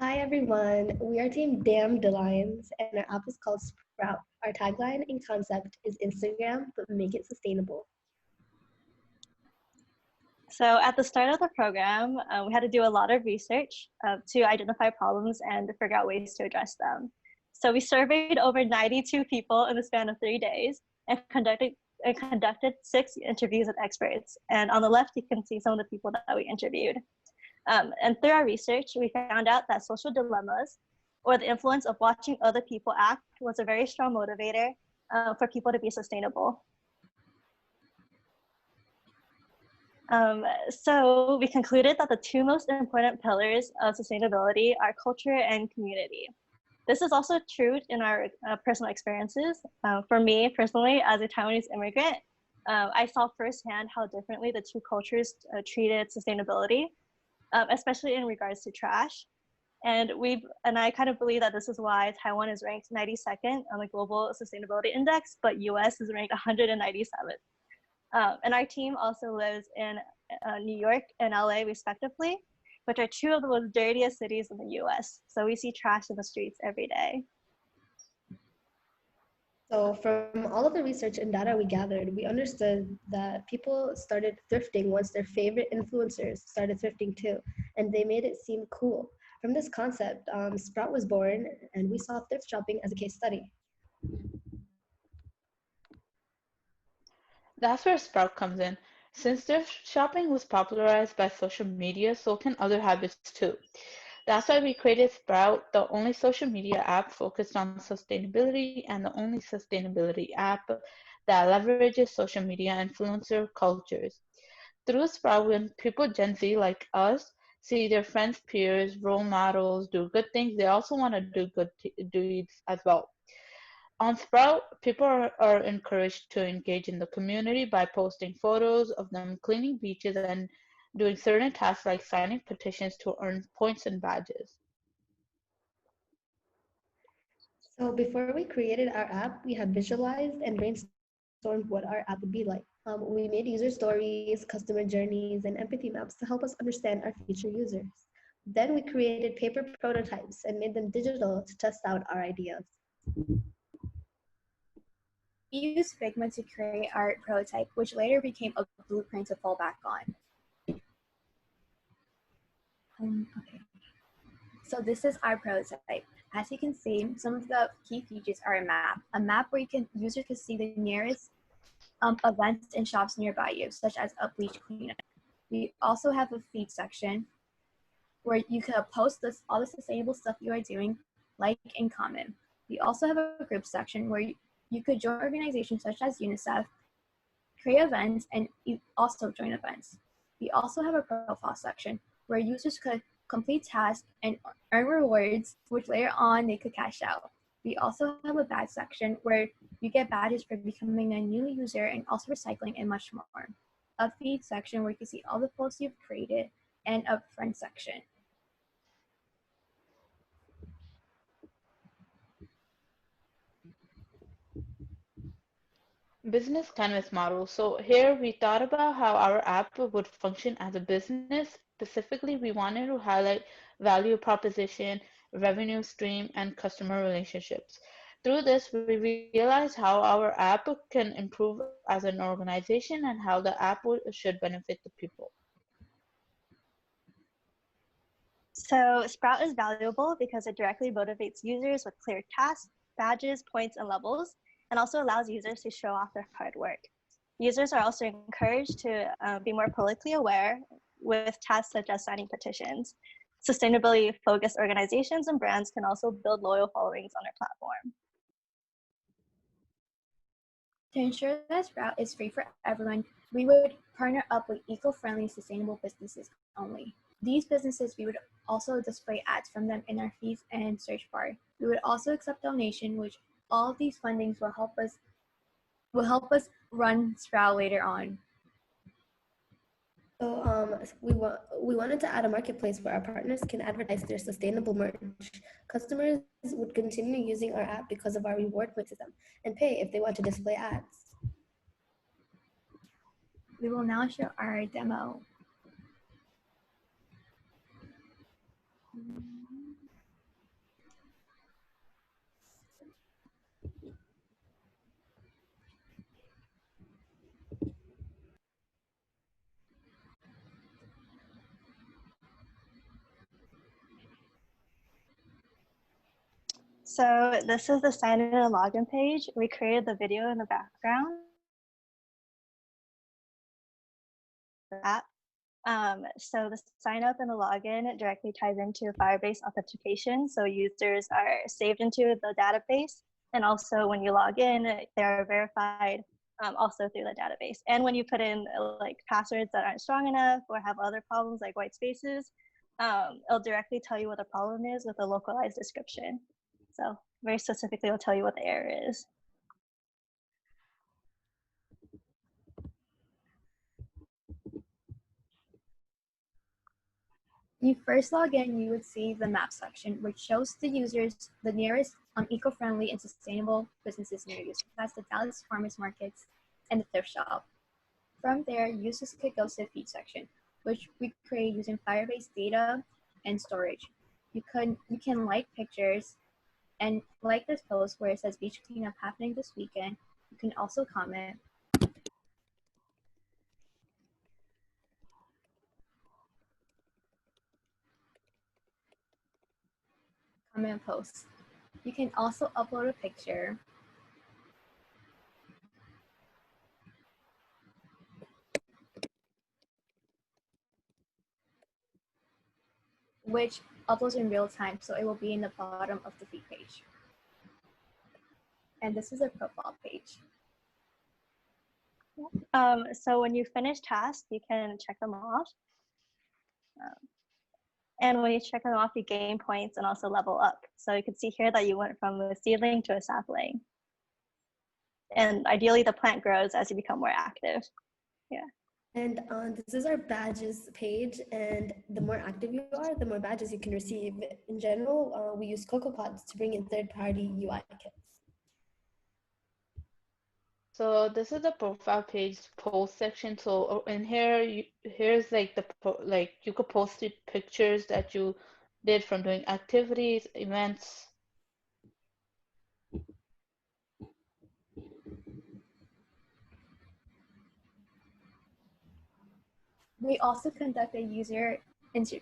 Hi everyone, we are Team Damn Lions and our app is called Sprout. Our tagline and concept is Instagram, but make it sustainable. So at the start of the program, we had to do a lot of research to identify problems and to figure out ways to address them. So we surveyed over 92 people in the span of 3 days and conducted 6 interviews with experts. And on the left, you can see some of the people that we interviewed. And through our research, we found out that social dilemmas or the influence of watching other people act was a very strong motivator for people to be sustainable. So we concluded that the two most important pillars of sustainability are culture and community. This is also true in our personal experiences. For me personally, as a Taiwanese immigrant, I saw firsthand how differently the two cultures treated sustainability, especially in regards to trash. And I kind of believe that this is why Taiwan is ranked 92nd on the Global Sustainability Index, but US is ranked 197th. And our team also lives in New York and LA, respectively, which are two of the most dirtiest cities in the US. So we see trash in the streets every day. So from all of the research and data we gathered, we understood that people started thrifting once their favorite influencers started thrifting too, and they made it seem cool. From this concept, Sprout was born, and we saw thrift shopping as a case study. That's where Sprout comes in. Since thrift shopping was popularized by social media, so can other habits too. That's why we created Sprout, the only social media app focused on sustainability and the only sustainability app that leverages social media influencer cultures. Through Sprout, when people Gen Z like us see their friends, peers, role models do good things, they also want to do good deeds as well. On Sprout, people are encouraged to engage in the community by posting photos of them cleaning beaches and doing certain tasks like signing petitions to earn points and badges. So before we created our app, we had visualized and brainstormed what our app would be like. We made user stories, customer journeys, and empathy maps to help us understand our future users. Then we created paper prototypes and made them digital to test out our ideas. We used Figma to create our prototype, which later became a blueprint to fall back on. Okay. So this is our prototype. As you can see, some of the key features are a map where users can see the nearest events and shops nearby you, such as a bleach cleanup. We also have a feed section where you can post all the sustainable stuff you are doing, like and comment. We also have a group section where you could join organizations such as UNICEF, create events, and also join events. We also have a profile section where users could complete tasks and earn rewards, which later on they could cash out. We also have a badge section where you get badges for becoming a new user and also recycling and much more. A feed section where you can see all the posts you've created, and a friend section. Business canvas model. So here we thought about how our app would function as a business. Specifically, we wanted to highlight value proposition, revenue stream, and customer relationships. Through this, we realized how our app can improve as an organization and how the app should benefit the people. So Sprout is valuable because it directly motivates users with clear tasks, badges, points, and levels, and also allows users to show off their hard work. Users are also encouraged to be more politically aware with tasks such as signing petitions. Sustainability-focused organizations and brands can also build loyal followings on our platform. To ensure that Sprout is free for everyone, we would partner up with eco-friendly, sustainable businesses only. These businesses, we would also display ads from them in our feeds and search bar. We would also accept donation, which all of these fundings will help us run Sprout later on. So we wanted to add a marketplace where our partners can advertise their sustainable merch. Customers would continue using our app because of our reward point system and pay if they want to display ads. We will now show our demo. So this is the sign in and login page. We created the video in the background. App. So the sign up and the login directly ties into Firebase authentication. So users are saved into the database. And also when you log in, they're verified also through the database. And when you put in like passwords that aren't strong enough or have other problems like white spaces, it'll directly tell you what the problem is with a localized description. So very specifically, it'll tell you what the error is. When you first log in, you would see the map section, which shows the users the nearest eco-friendly and sustainable businesses near you, such as the Dallas Farmers Markets and the thrift shop. From there, users could go to the feed section, which we create using Firebase data and storage. You can like pictures and like this post where it says beach cleanup happening this weekend. You can also comment. Comment and post. You can also upload a picture. Which uploads in real time, so it will be in the bottom of the feed page. And this is a profile page. So when you finish tasks, you can check them off. And when you check them off, you gain points and also level up. So you can see here that you went from a seedling to a sapling. And ideally, the plant grows as you become more active. Yeah. And this is our badges page, and the more active you are, the more badges you can receive. In general, we use CocoaPods to bring in third-party UI kits. So this is the profile page post section. So in here, here's like you could post the pictures that you did from doing activities, events. We also conducted user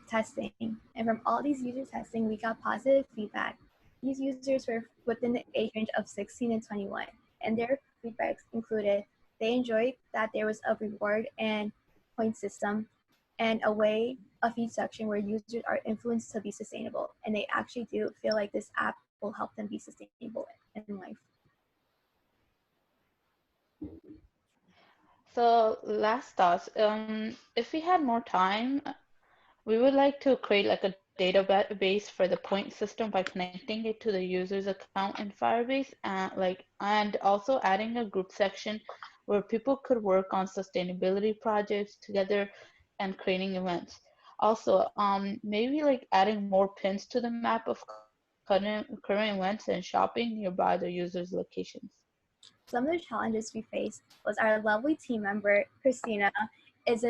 testing, and from all these user testing, we got positive feedback. These users were within the age range of 16 and 21, and their feedbacks included they enjoyed that there was a reward and point system and a feed section where users are influenced to be sustainable, and they actually do feel like this app will help them be sustainable in life. So last thoughts. If we had more time, we would like to create like a database for the point system by connecting it to the user's account in Firebase, and also adding a group section where people could work on sustainability projects together and creating events. Also, maybe like adding more pins to the map of current events and shopping nearby the user's locations. Some of the challenges we faced was our lovely team member, Christina, is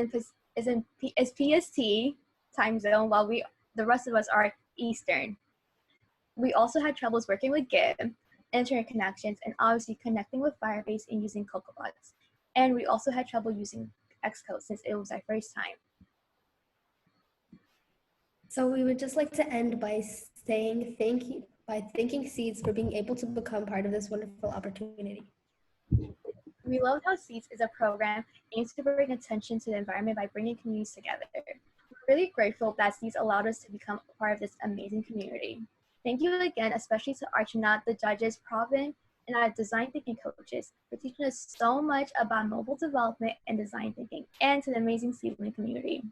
PST time zone while the rest of us are Eastern. We also had troubles working with Git, internet connections, and obviously connecting with Firebase and using CocoaPods. And we also had trouble using Xcode since it was our first time. So we would just like to end by saying thanking Seeds for being able to become part of this wonderful opportunity. We love how Seeds is a program aimed to bring attention to the environment by bringing communities together. We're really grateful that Seeds allowed us to become a part of this amazing community. Thank you again, especially to Archana, the judges, Provin, and our design thinking coaches for teaching us so much about mobile development and design thinking, and to the amazing Seedling community.